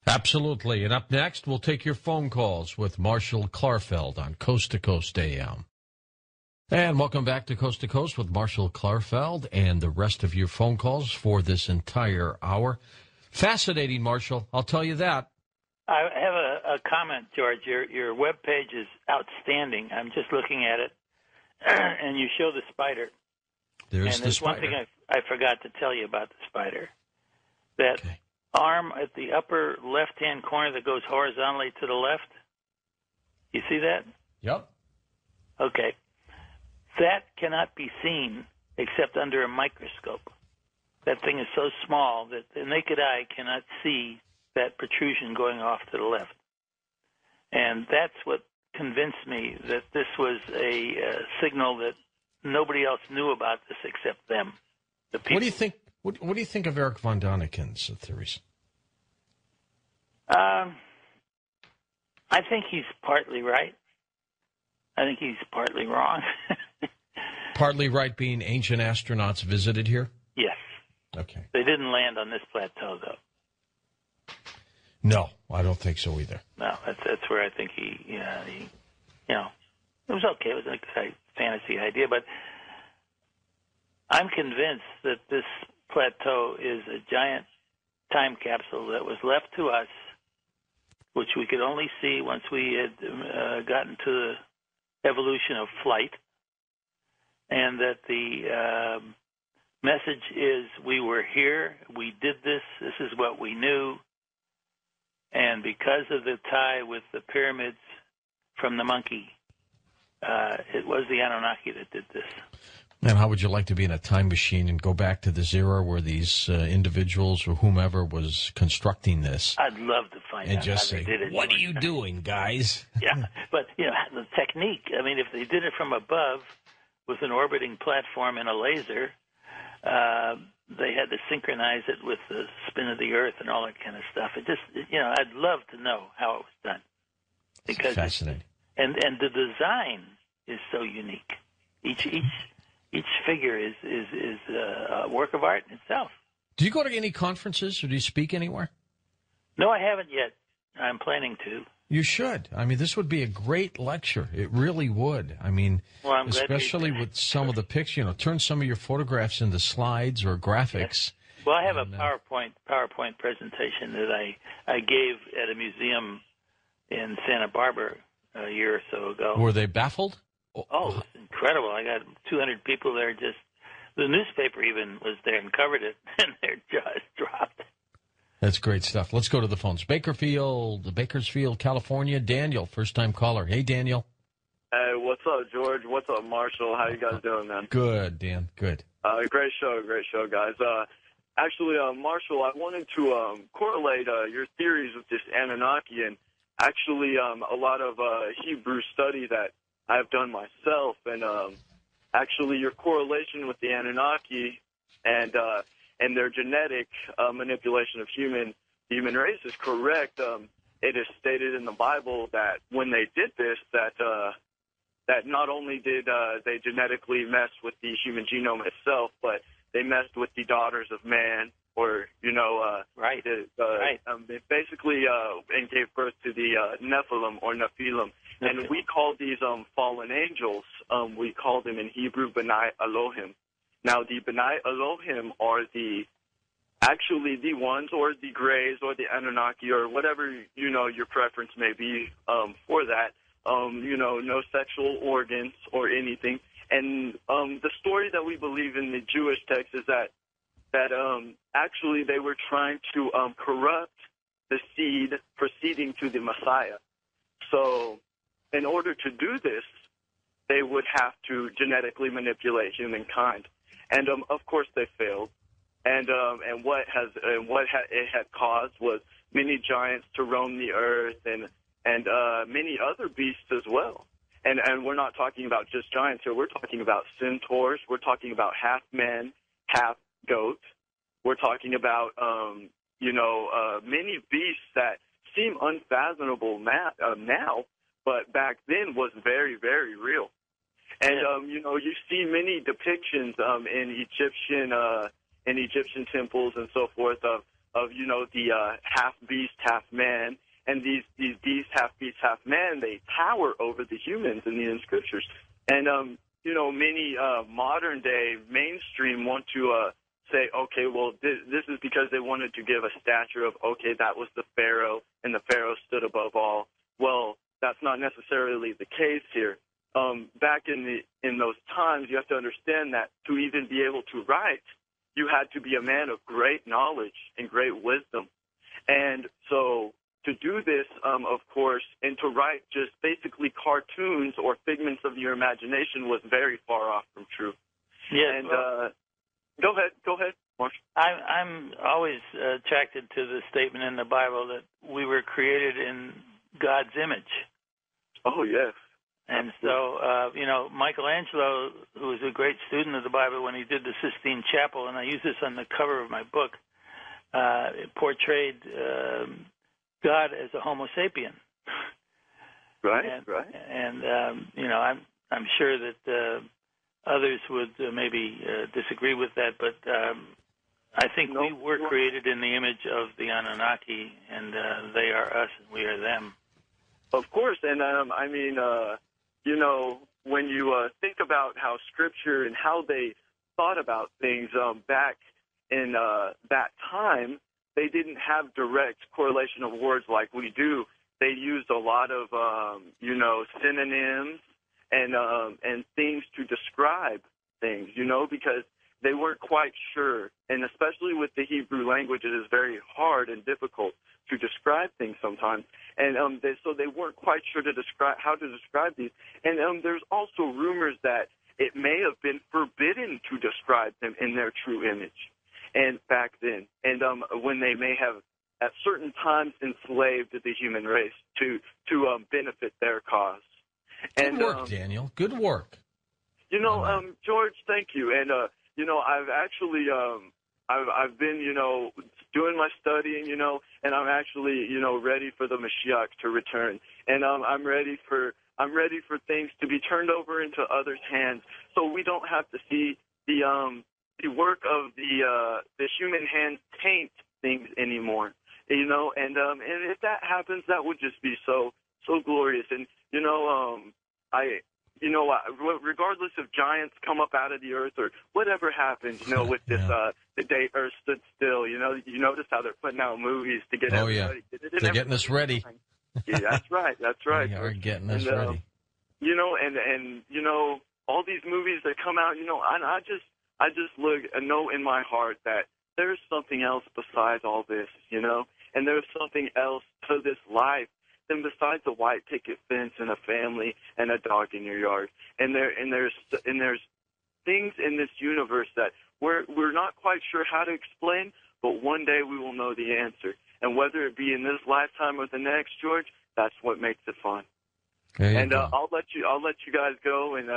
Absolutely. And up next, we'll take your phone calls with Marshall Clarfeld on Coast to Coast AM. And welcome back to Coast with Marshall Clarfeld and the rest of your phone calls for this entire hour. Fascinating, Marshall. I'll tell you that. I have a comment, George. Your webpage is outstanding. I'm just looking at it, and you show the spider. There's the spider. One thing I forgot to tell you about the spider. That arm at the upper left-hand corner that goes horizontally to the left. You see that? Yep. Okay. That cannot be seen except under a microscope. That thing is so small that the naked eye cannot see that protrusion going off to the left. And that's what convinced me that this was a signal that nobody else knew about this except them, the people. What do you think? What do you think of Eric von Daniken's theories? I think he's partly right. I think he's partly wrong. Partly right being ancient astronauts visited here? Yes. Okay. They didn't land on this plateau, though. No, I don't think so either. No, that's where I think he it was okay. It was a fantasy idea, but I'm convinced that this plateau is a giant time capsule that was left to us, which we could only see once we had gotten to the evolution of flight, and that the message is we were here, we did this is what we knew, and because of the tie with the pyramids from the monkey, it was the Anunnaki that did this. And how would you like to be in a time machine and go back to this era where these individuals or whomever was constructing this? I'd love to find out and just how say, they did it. "What are you doing, guys?" Yeah, but the technique. I mean, if they did it from above with an orbiting platform and a laser, they had to synchronize it with the spin of the Earth and all that kind of stuff. It just, I'd love to know how it was done. Because fascinating. And the design is so unique. Each figure is a work of art in itself. Do you go to any conferences or do you speak anywhere? No, I haven't yet. I'm planning to. You should. I mean, this would be a great lecture. It really would. I mean, especially with some of the pictures, turn some of your photographs into slides or graphics. Yes. Well, I have a PowerPoint presentation that I gave at a museum in Santa Barbara a year or so ago. Were they baffled? Oh, it's incredible. I got 200 people there. Just the newspaper even was there and covered it, and their jaws dropped. That's great stuff. Let's go to the phones. Bakersfield, California. Daniel, first-time caller. Hey, Daniel. Hey, what's up, George? What's up, Marshall? How you guys doing, man? Good, Dan. Good. Great show, guys. Actually, Marshall, I wanted to correlate your theories with this Anunnaki, and actually a lot of Hebrew study that I've done myself, and actually your correlation with the Anunnaki and their genetic manipulation of human race is correct. It is stated in the Bible that when they did this, that not only did they genetically mess with the human genome itself, but they messed with the daughters of man, or right. They basically and gave birth to the Nephilim or Nephilim. And we call these fallen angels, we call them in Hebrew B'nai Elohim. Now, the B'nai Elohim are actually the ones, or the Greys, or the Anunnaki, or whatever, your preference may be for that. No sexual organs or anything. And the story that we believe in the Jewish text is that actually they were trying to corrupt the seed proceeding to the Messiah. So in order to do this, they would have to genetically manipulate humankind. And of course they failed. And what it had caused was many giants to roam the earth, and many other beasts as well. And we're not talking about just giants here. We're talking about centaurs. We're talking about half men, half goats. We're talking about many beasts that seem unfathomable now, but back then was very, very real. And you see many depictions in Egyptian temples and so forth the half beast, half man, and these beasts, half beast, half man, they tower over the humans in the scriptures. And many modern day mainstream want to say, okay, well, this is because they wanted to give a stature of, okay, that was the Pharaoh, and the Pharaoh stood above all. Well, that's not necessarily the case here. Back in those times, you have to understand that to even be able to write, you had to be a man of great knowledge and great wisdom. And so to do this, of course, and to write just basically cartoons or figments of your imagination was very far off from true. Yes. And go ahead, Marshall. I'm always attracted to the statement in the Bible that we were created in God's image. Oh, yes. And so, Michelangelo, who was a great student of the Bible when he did the Sistine Chapel, and I use this on the cover of my book, portrayed God as a Homo sapien. Right, right. And, I'm sure that others would maybe disagree with that, but I think we were created in the image of the Anunnaki, and they are us and we are them. Of course, and when you think about how Scripture and how they thought about things back in that time, they didn't have direct correlation of words like we do. They used a lot of, synonyms and things to describe things, because they weren't quite sure. And especially with the Hebrew language, it is very hard and difficult to describe things sometimes. And so they weren't quite sure how to describe these. And there's also rumors that it may have been forbidden to describe them in their true image, and back then, and when they may have at certain times enslaved the human race to benefit their cause. Good work, Daniel. Good work. George, thank you. And I've actually I've been doing my studying, and I'm actually ready for the Mashiach to return, and I'm ready for things to be turned over into others' hands, so we don't have to see the work of the human hands taint things anymore, and if that happens, that would just be so glorious. And regardless if giants come up out of the earth or whatever happens, with this, the day Earth stood still, you notice how they're putting out movies to get everybody. They're getting us ready. Yeah, that's right. That's right. They are getting us ready. All these movies that come out, and I just look and know in my heart that there's something else besides all this, and there's something else to this life than besides a white picket fence and a family and a dog in your yard. And there's things in this universe that we're not quite sure how to explain, but one day we will know the answer. And whether it be in this lifetime or the next, George, that's what makes it fun. And I'll let you guys go and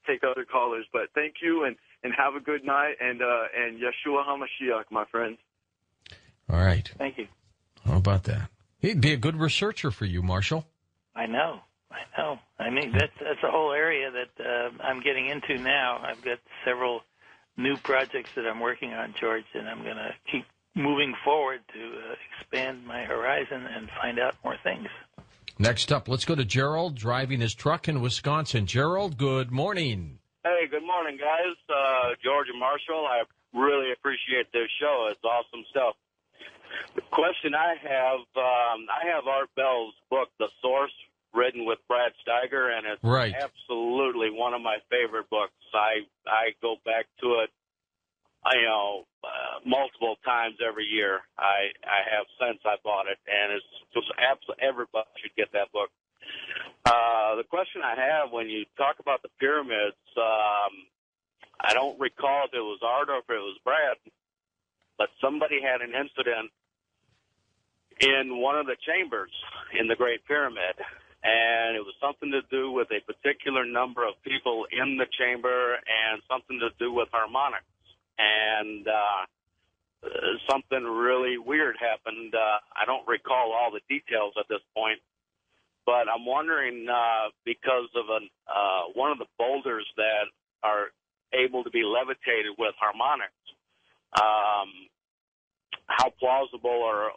take other callers. But thank you and have a good night and Yeshua HaMashiach, my friends. All right. Thank you. How about that? He'd be a good researcher for you, Marshall. I know. I mean, that's a whole area that I'm getting into now. I've got several new projects that I'm working on, George, and I'm going to keep moving forward to expand my horizon and find out more things. Next up, let's go to Gerald driving his truck in Wisconsin. Gerald, good morning. Hey, good morning, guys. George and Marshall, I really appreciate this show. It's awesome stuff. The question I have Art Bell's book, The Source, written with Brad Steiger, and it's absolutely one of my favorite books. I go back to it, multiple times every year. I have since I bought it, and it's just absolutely everybody should get that book. The question I have when you talk about the pyramids, I don't recall if it was Art or if it was Brad, but somebody had an incident in one of the chambers in the Great Pyramid, and it was something to do with a particular number of people in the chamber and something to do with harmonics. And something really weird happened. I don't recall all the details at this point, but I'm wondering because of one of the boulders that are able to be levitated with harmonics, how plausible or